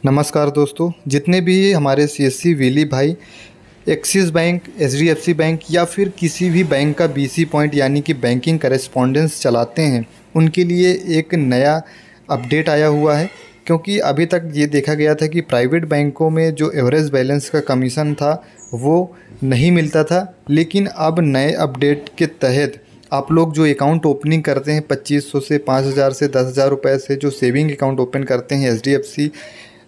नमस्कार दोस्तों, जितने भी हमारे सीएससी वेली भाई एक्सिस बैंक, एचडीएफसी बैंक या फिर किसी भी बैंक का बीसी पॉइंट यानी कि बैंकिंग करेस्पॉन्डेंस चलाते हैं, उनके लिए एक नया अपडेट आया हुआ है। क्योंकि अभी तक ये देखा गया था कि प्राइवेट बैंकों में जो एवरेज बैलेंस का कमीशन था वो नहीं मिलता था, लेकिन अब नए अपडेट के तहत आप लोग जो अकाउंट ओपनिंग करते हैं 2500 से 5000 से 10,000 रुपये से जो सेविंग अकाउंट ओपन करते हैं एचडीएफसी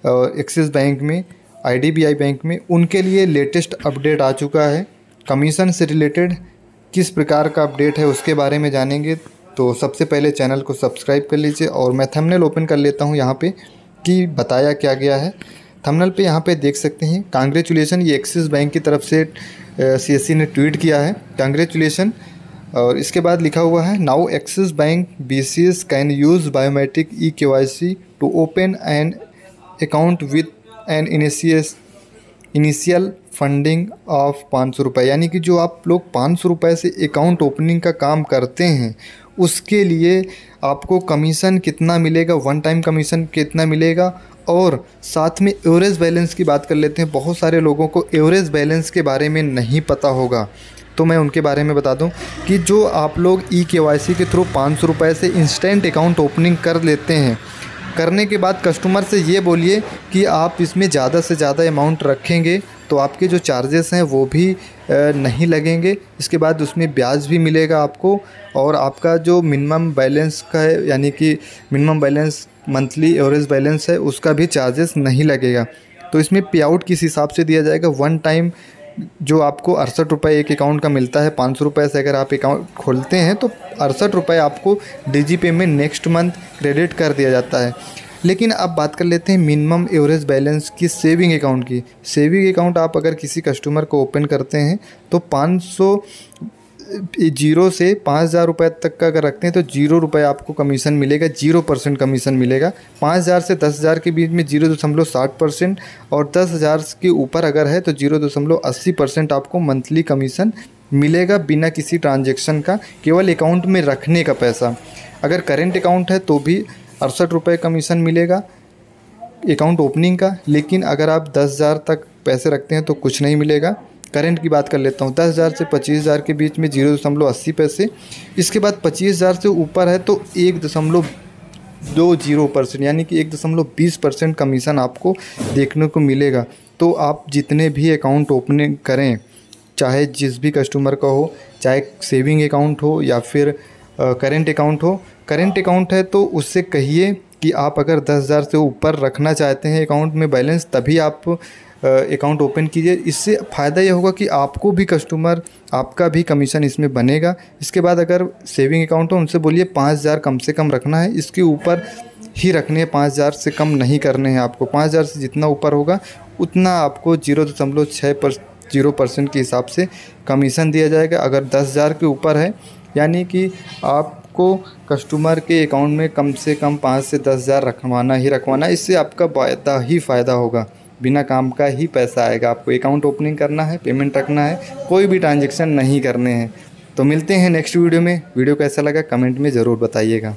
एक्सिस बैंक में, आईडीबीआई बैंक में, उनके लिए लेटेस्ट अपडेट आ चुका है। कमीशन से रिलेटेड किस प्रकार का अपडेट है उसके बारे में जानेंगे। तो सबसे पहले चैनल को सब्सक्राइब कर लीजिए और मैं थंबनेल ओपन कर लेता हूं यहाँ पे कि बताया क्या गया है। थंबनेल पे यहाँ पे देख सकते हैं कांग्रेचुलेसन, ये एक्सिस बैंक की तरफ से सीएससी ने ट्वीट किया है, कांग्रेचुलेसन। और इसके बाद लिखा हुआ है, now Axis bank BCS can use biometric e KYC to open an account with an initial funding of 500 रुपये। यानी कि जो आप लोग 500 रुपये से अकाउंट ओपनिंग का काम करते हैं उसके लिए आपको कमीशन कितना मिलेगा, वन टाइम कमीशन कितना मिलेगा, और साथ में एवरेज बैलेंस की बात कर लेते हैं। बहुत सारे लोगों को एवरेज बैलेंस के बारे में नहीं पता होगा, तो मैं उनके बारे में बता दूं कि जो आप लोग ई-केवाईसी के थ्रू 500 रुपये से इंस्टेंट अकाउंट ओपनिंग कर लेते हैं, करने के बाद कस्टमर से ये बोलिए कि आप इसमें ज़्यादा से ज़्यादा अमाउंट रखेंगे तो आपके जो चार्जेस हैं वो भी नहीं लगेंगे। इसके बाद उसमें ब्याज भी मिलेगा आपको, और आपका जो मिनिमम बैलेंस का है यानी कि minimum balance monthly average balance है उसका भी चार्जेस नहीं लगेगा। तो इसमें पे आउट किस हिसाब से दिया जाएगा, वन टाइम जो आपको 68 रुपये एक अकाउंट का मिलता है, 500 रुपये से अगर आप अकाउंट खोलते हैं तो 68 रुपये आपको डीजीपे में नेक्स्ट मंथ क्रेडिट कर दिया जाता है। लेकिन अब बात कर लेते हैं मिनिमम एवरेज बैलेंस की सेविंग अकाउंट की। सेविंग अकाउंट आप अगर किसी कस्टमर को ओपन करते हैं तो 500 जीरो से 5,000 रुपये तक का अगर रखते हैं तो 0 रुपये आपको कमीशन मिलेगा, 0% कमीशन मिलेगा। 5,000 से 10,000 के बीच में 0.60%, और 10,000 के ऊपर अगर है तो 0.80% आपको मंथली कमीशन मिलेगा बिना किसी ट्रांजैक्शन का, केवल अकाउंट में रखने का पैसा। अगर करेंट अकाउंट है तो भी 68 रुपये कमीशन मिलेगा अकाउंट ओपनिंग का, लेकिन अगर आप 10,000 तक पैसे रखते हैं तो कुछ नहीं मिलेगा। करेंट की बात कर लेता हूँ, 10,000 से 25,000 के बीच में 0.80 पैसे। इसके बाद 25,000 से ऊपर है तो 1.20% यानी कि 1.20% कमीशन आपको देखने को मिलेगा। तो आप जितने भी अकाउंट ओपनिंग करें, चाहे जिस भी कस्टमर का हो, चाहे सेविंग अकाउंट हो या फिर करेंट अकाउंट हो, करेंट अकाउंट है तो उससे कहिए कि आप अगर 10,000 से ऊपर रखना चाहते हैं अकाउंट में बैलेंस, तभी आप अकाउंट ओपन कीजिए। इससे फ़ायदा ये होगा कि आपको भी कस्टमर, आपका भी कमीशन इसमें बनेगा। इसके बाद अगर सेविंग अकाउंट हो उनसे बोलिए 5,000 कम से कम रखना है, इसके ऊपर ही रखने हैं, 5,000 से कम नहीं करने हैं आपको। 5,000 से जितना ऊपर होगा उतना आपको 0.60% के हिसाब से कमीशन दिया जाएगा। अगर 10,000 के ऊपर है यानी कि आपको कस्टमर के अकाउंट में कम से कम 5 से 10,000 रखवाना ही रखवाना है। इससे आपका फ़ायदा ही फ़ायदा होगा, बिना काम का ही पैसा आएगा। आपको अकाउंट ओपनिंग करना है, पेमेंट रखना है, कोई भी ट्रांजैक्शन नहीं करने हैं। तो मिलते हैं नेक्स्ट वीडियो में। वीडियो कैसा लगा कमेंट में ज़रूर बताइएगा।